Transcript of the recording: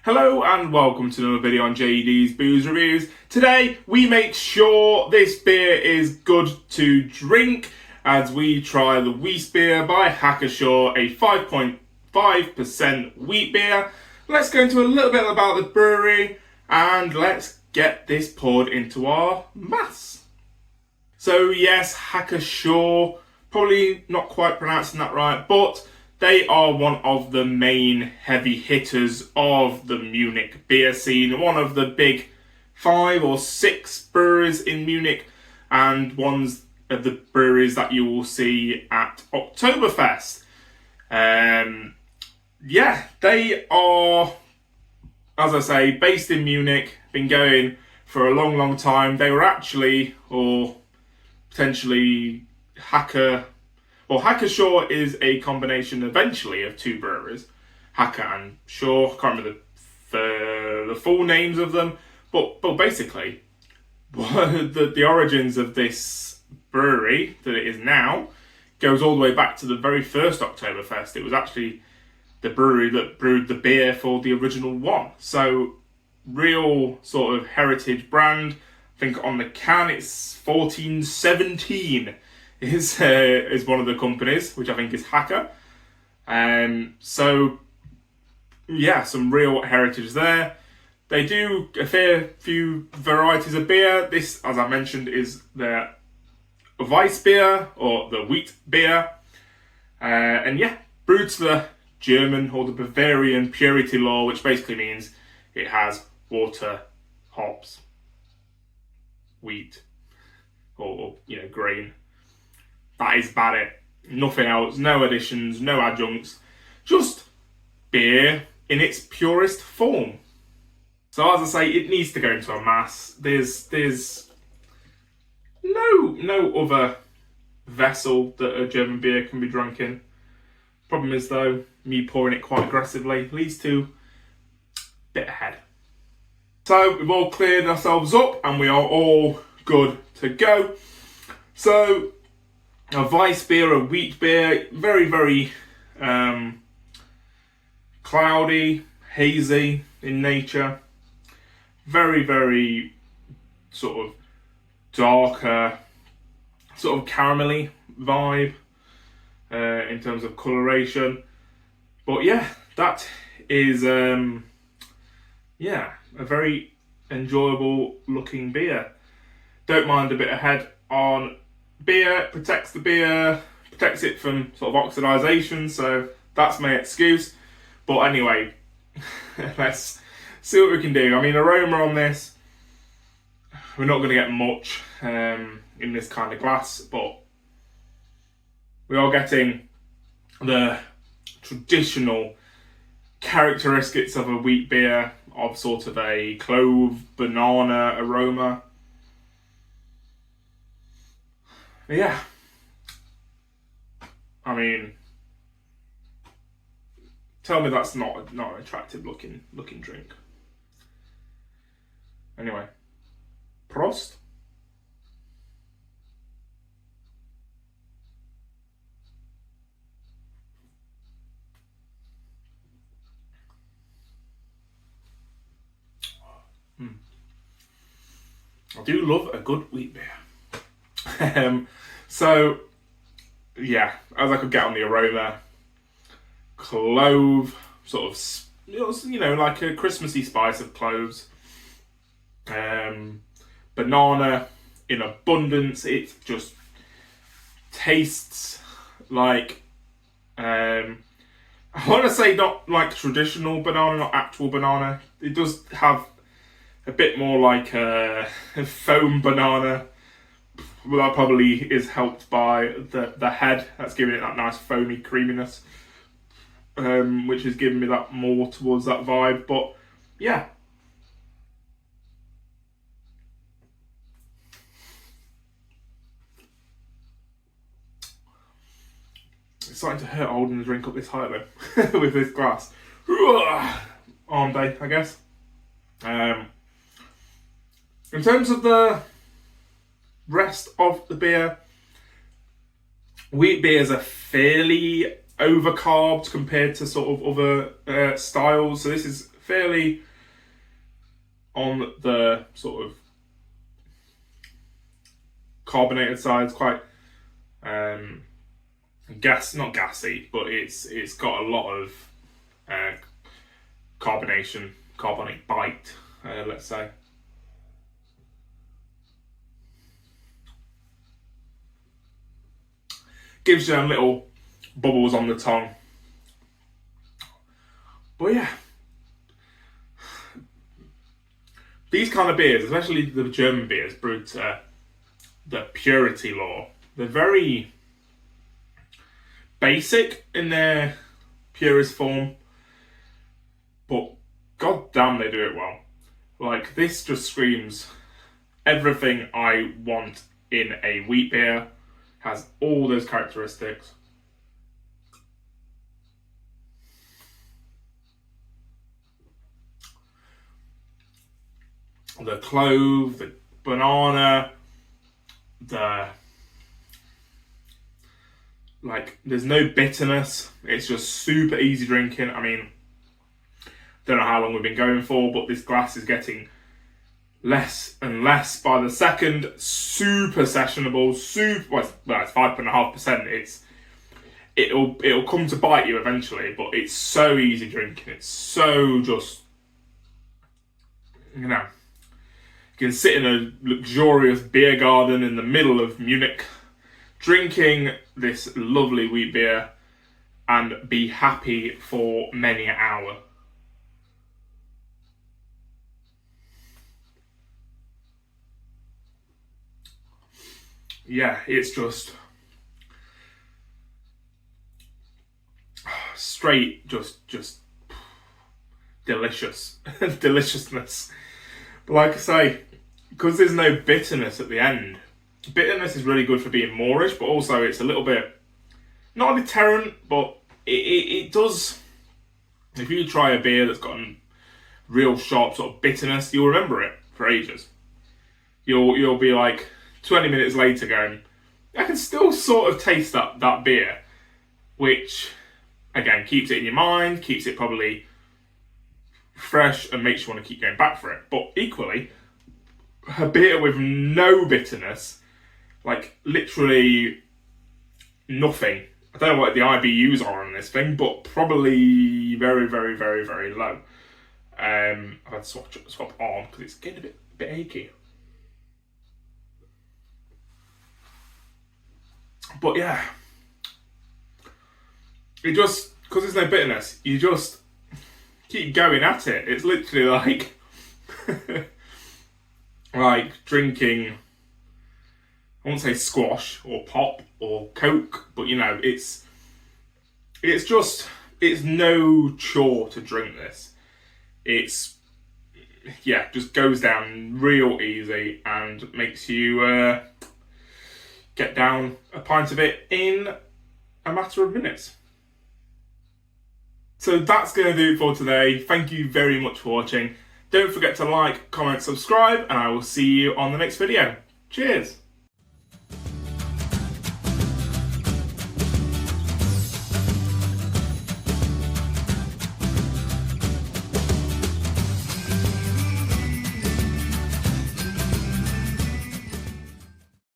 Hello and welcome to another video on JD's Booze Reviews. Today we make sure this beer is good to drink as we try the Weissbier by Hacker Pschorr, a 5.5% wheat beer. Let's go into a little bit about the brewery and let's get this poured into our mass. So yes, Hacker Pschorr, probably not quite pronouncing that right, but they are one of the main heavy hitters of the Munich beer scene, one of the big 5 or 6 breweries in Munich, and ones of the breweries that you will see at Oktoberfest. They are, as I say, based in Munich, been going for a long time. They were actually, or potentially, Hacker Pschorr is a combination eventually of 2 breweries, Hacker and Pschorr. I can't remember the full names of them, but basically, the origins of this brewery that it is now goes all the way back to the very first Oktoberfest. It was actually the brewery that brewed the beer for the original one. So, real sort of heritage brand. I think on the can it's 1417. Is one of the companies, which I think is Hacker. Some real heritage there. They do a fair few varieties of beer. This, as I mentioned, is their Weissbier, or the wheat beer. Brewed to the German or the Bavarian purity law, which basically means it has water, hops, wheat, or grain. That is about it. Nothing else, no additions, no adjuncts, just beer in its purest form. So as I say, it needs to go into a mass. There's no other vessel that a German beer can be drunk in. Problem is though, me pouring it quite aggressively leads to a bit ahead. So we've all cleared ourselves up and we are all good to go. So a Weissbier, a wheat beer, very cloudy, hazy in nature. Very sort of darker, sort of caramelly vibe in terms of coloration. But yeah, that is a very enjoyable looking beer. Don't mind a bit of head on beer, protects the beer, protects it from sort of oxidization, so that's my excuse. But anyway, let's see what we can do. I mean, aroma on this, we're not going to get much in this kind of glass, but we are getting the traditional characteristics of a wheat beer, of sort of a clove, banana aroma. Yeah, I mean, tell me that's not an attractive looking drink. Anyway, Prost. I do love a good wheat beer. So, yeah, as I could get on the aroma, clove, sort of, like a Christmassy spice of cloves. Banana in abundance. It just tastes like, I want to say not like traditional banana, not actual banana. It does have a bit more like a foam banana. Well, that probably is helped by the head. That's giving it that nice foamy creaminess, which is giving me that more towards that vibe. But yeah, it's starting to hurt holding the drink up this high though with this glass. Arm day, I guess. In terms of the rest of the beer, wheat beers are fairly overcarbed compared to sort of other styles. So this is fairly on the sort of carbonated side. It's quite not gassy, but it's got a lot of carbonic bite, let's say. Gives you them little bubbles on the tongue. But yeah, these kind of beers, especially the German beers brewed to the purity law, they're very basic in their purest form, but god damn they do it well. Like, this just screams everything I want in a wheat beer. Has all those characteristics. The clove, the banana, there's no bitterness. It's just super easy drinking. I mean, don't know how long we've been going for, but this glass is getting less and less by the second. Super sessionable. It's 5.5%. It'll come to bite you eventually, but it's so easy drinking. It's so just, you can sit in a luxurious beer garden in the middle of Munich, drinking this lovely wheat beer, and be happy for many an hour. Yeah, it's just straight, just delicious, deliciousness. But like I say, because there's no bitterness at the end, bitterness is really good for being moreish, but also it's a little bit, not a deterrent, but it does, if you try a beer that's got a real sharp sort of bitterness, you'll remember it for ages. You'll be like 20 minutes later going, I can still sort of taste that beer, which again keeps it in your mind, keeps it probably fresh, and makes you want to keep going back for it. But equally, a beer with no bitterness, like literally nothing. I don't know what the IBUs are on this thing, but probably very, very, very, very low. I've had to swap on because it's getting a bit achy. But yeah, it just, because there's no bitterness, you just keep going at it. It's literally like like drinking, I won't say squash or pop or Coke, but it's no chore to drink this. It's, just goes down real easy and makes you get down a pint of it in a matter of minutes. So that's going to do it for today. Thank you very much for watching. Don't forget to like, comment, subscribe, and I will see you on the next video. Cheers!